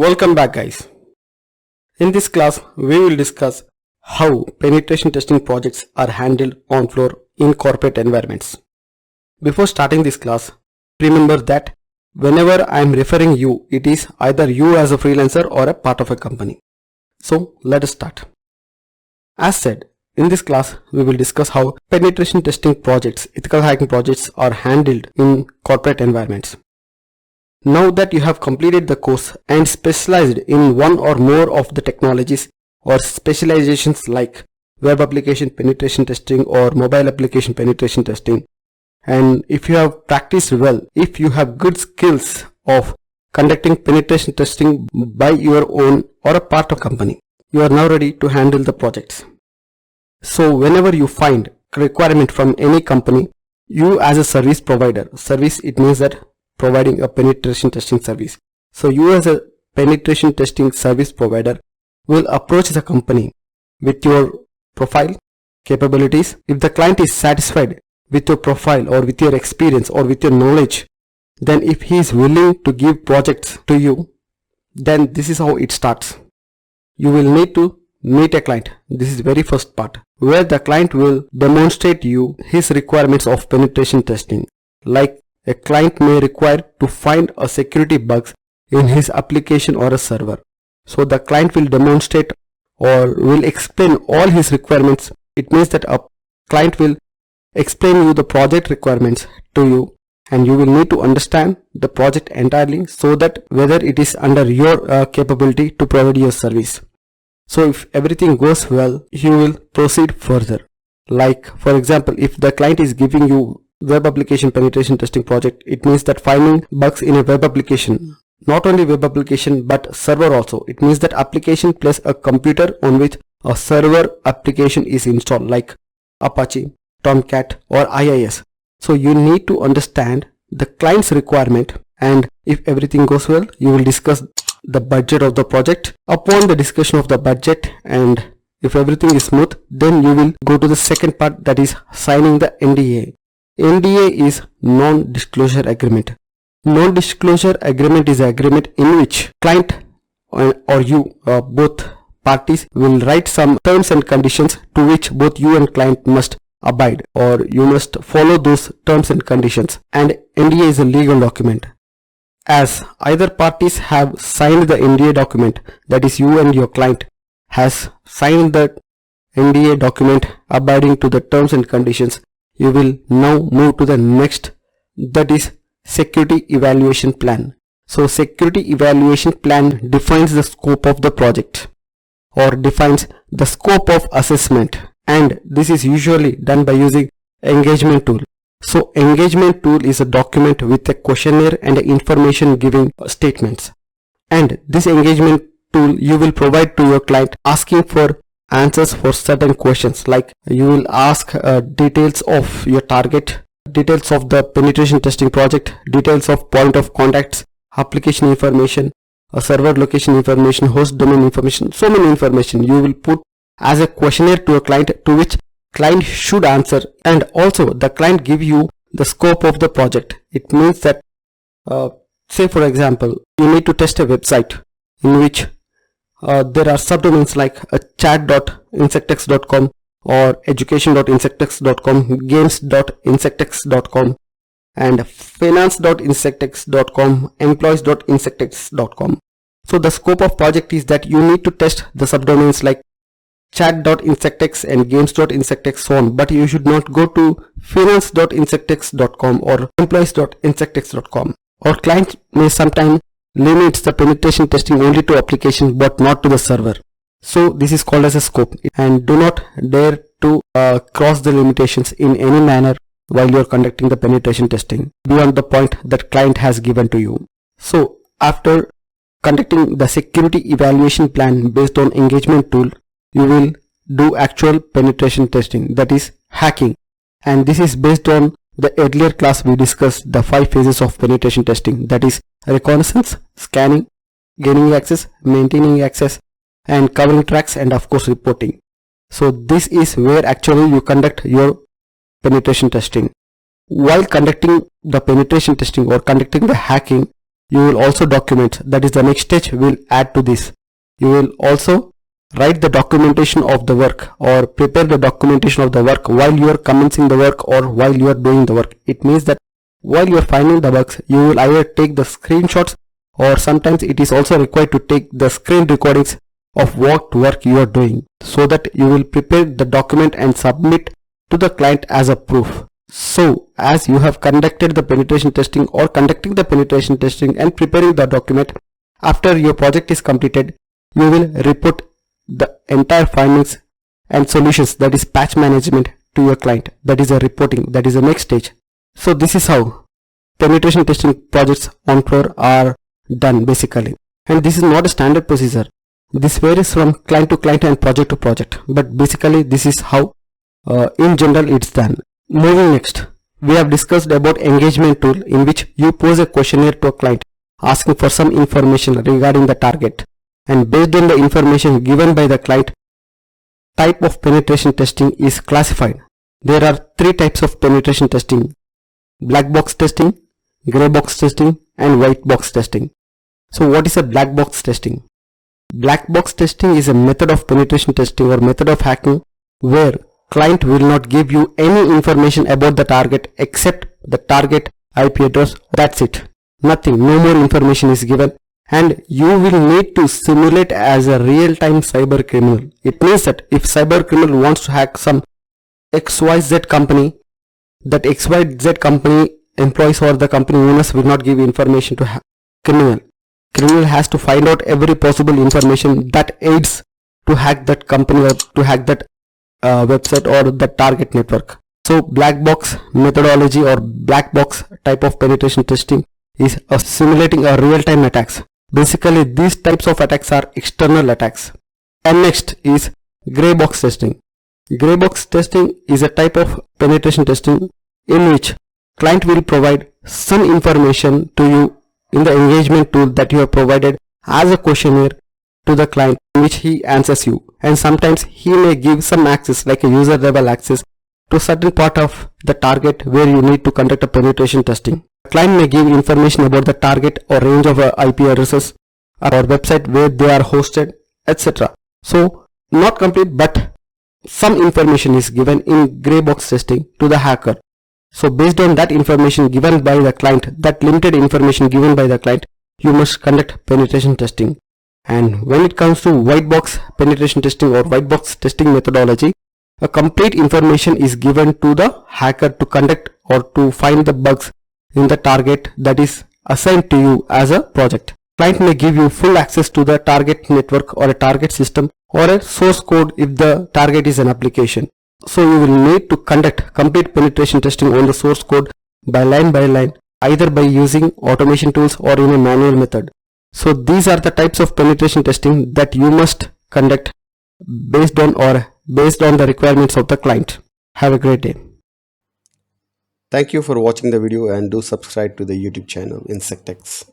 Welcome back, guys. In this class, we will discuss how penetration testing projects are handled on floor in corporate environments. Before starting this class, remember that whenever I am referring you, it is either you as a freelancer or a part of a company. So let us start. As said, in this class, we will discuss how penetration testing projects, ethical hacking projects are handled in corporate environments. Now that you have completed the course and specialized in one or more of the technologies or specializations like web application penetration testing or mobile application penetration testing, and if you have practiced well, if you have good skills of conducting penetration testing by your own or a part of company, you are now ready to handle the projects. So whenever you find a requirement from any company, you as a service provider, it means that providing a penetration testing service. So you as a penetration testing service provider will approach the company with your profile, capabilities. If the client is satisfied with your profile or with your experience or with your knowledge, then if he is willing to give projects to you, then this is how it starts. You will need to meet a client. This is very first part, where the client will demonstrate you his requirements of penetration testing. Like a client may require to find a security bugs in his application or a server. So the client will demonstrate or will explain all his requirements. It means that a client will explain you the project requirements to you, and you will need to understand the project entirely so that whether it is under your capability to provide your service. So if everything goes well, you will proceed further. Like for example, if the client is giving you web application penetration testing project, it means that finding bugs in a web application, not only web application but server also. It means that application plus a computer on which a server application is installed, like Apache, Tomcat or IIS. So you need to understand the client's requirement, and if everything goes well, you will discuss the budget of the project. Upon the discussion of the budget, and if everything is smooth, then you will go to the second part, that is signing the NDA. NDA is non-disclosure agreement. Non-disclosure agreement is an agreement in which client or you, both parties will write some terms and conditions to which both you and client must abide, or you must follow those terms and conditions. And NDA is a legal document. As either parties have signed the NDA document, that is you and your client has signed the NDA document abiding to the terms and conditions, you will now move to the next, that is security evaluation plan. So security evaluation plan defines the scope of the project or defines the scope of assessment, and this is usually done by using engagement tool. So engagement tool is a document with a questionnaire and information giving statements, and this engagement tool you will provide to your client asking for answers for certain questions, like you will ask details of your target, details of the penetration testing project, details of point of contacts, application information, server location information, host domain information, so many information you will put as a questionnaire to a client, to which client should answer. And also the client give you the scope of the project. It means that say for example, you need to test a website in which there are subdomains like chat.insectechs.com or education.insectechs.com, games.insectechs.com and finance.insectechs.com, employees.insectechs.com. So the scope of project is that you need to test the subdomains like chat.insectechs and games.insectechs, so on, but you should not go to finance.insectechs.com or employees.insectechs.com. Or client may sometimes limits the penetration testing only to application but not to the server. So this is called as a scope, and do not dare to cross the limitations in any manner while you are conducting the penetration testing beyond the point that client has given to you. So after conducting the security evaluation plan based on engagement tool, you will do actual penetration testing, that is hacking, and this is based on the earlier class we discussed the 5 phases of penetration testing, that is reconnaissance, scanning, gaining access, maintaining access, and covering tracks, and of course reporting. So this is where actually you conduct your penetration testing. While conducting the penetration testing or conducting the hacking, you will also document. That is the next stage we'll add to this. You will also write the documentation of the work or prepare the documentation of the work while you are commencing the work or while you are doing the work. It means that while you are finding the bugs, you will either take the screenshots or sometimes it is also required to take the screen recordings of what work you are doing, so that you will prepare the document and submit to the client as a proof. So as you have conducted the penetration testing or conducting the penetration testing and preparing the document, after your project is completed, you will report the entire findings and solutions, that is patch management, to your client. That is a reporting. That is the next stage. So this is how penetration testing projects on floor are done basically. And this is not a standard procedure. This varies from client to client and project to project. But basically this is how in general it's done. Moving next, we have discussed about engagement tool, in which you pose a questionnaire to a client asking for some information regarding the target. And based on the information given by the client, type of penetration testing is classified. There are three types of penetration testing: black box testing, gray box testing, and white box testing. So what is a black box testing? Black box testing is a method of penetration testing or method of hacking where client will not give you any information about the target except the target IP address. That's it. Nothing, no more information is given, and you will need to simulate as a real-time cyber criminal. It means that if cyber criminal wants to hack some XYZ company, that XYZ company employees or the company owners will not give information to criminal. Criminal has to find out every possible information that aids to hack that company or to hack that website or the target network. So black box methodology or black box type of penetration testing is simulating a real-time attacks. Basically these types of attacks are external attacks. And next is gray box testing. Gray box testing is a type of penetration testing in which client will provide some information to you in the engagement tool that you have provided as a questionnaire to the client, in which he answers you, and sometimes he may give some access like a user level access to certain part of the target where you need to conduct a penetration testing. The client may give information about the target or range of IP addresses or website where they are hosted, etc. So not complete, but some information is given in gray box testing to the hacker. So based on that information given by the client, that limited information given by the client, you must conduct penetration testing. And when it comes to white box penetration testing or white box testing methodology, a complete information is given to the hacker to conduct or to find the bugs in the target that is assigned to you as a project. Client may give you full access to the target network or a target system or a source code if the target is an application. So you will need to conduct complete penetration testing on the source code by line, either by using automation tools or in a manual method. So these are the types of penetration testing that you must conduct based on the requirements of the client. Have a great day. Thank you for watching the video and do subscribe to the YouTube channel INSECTECHS.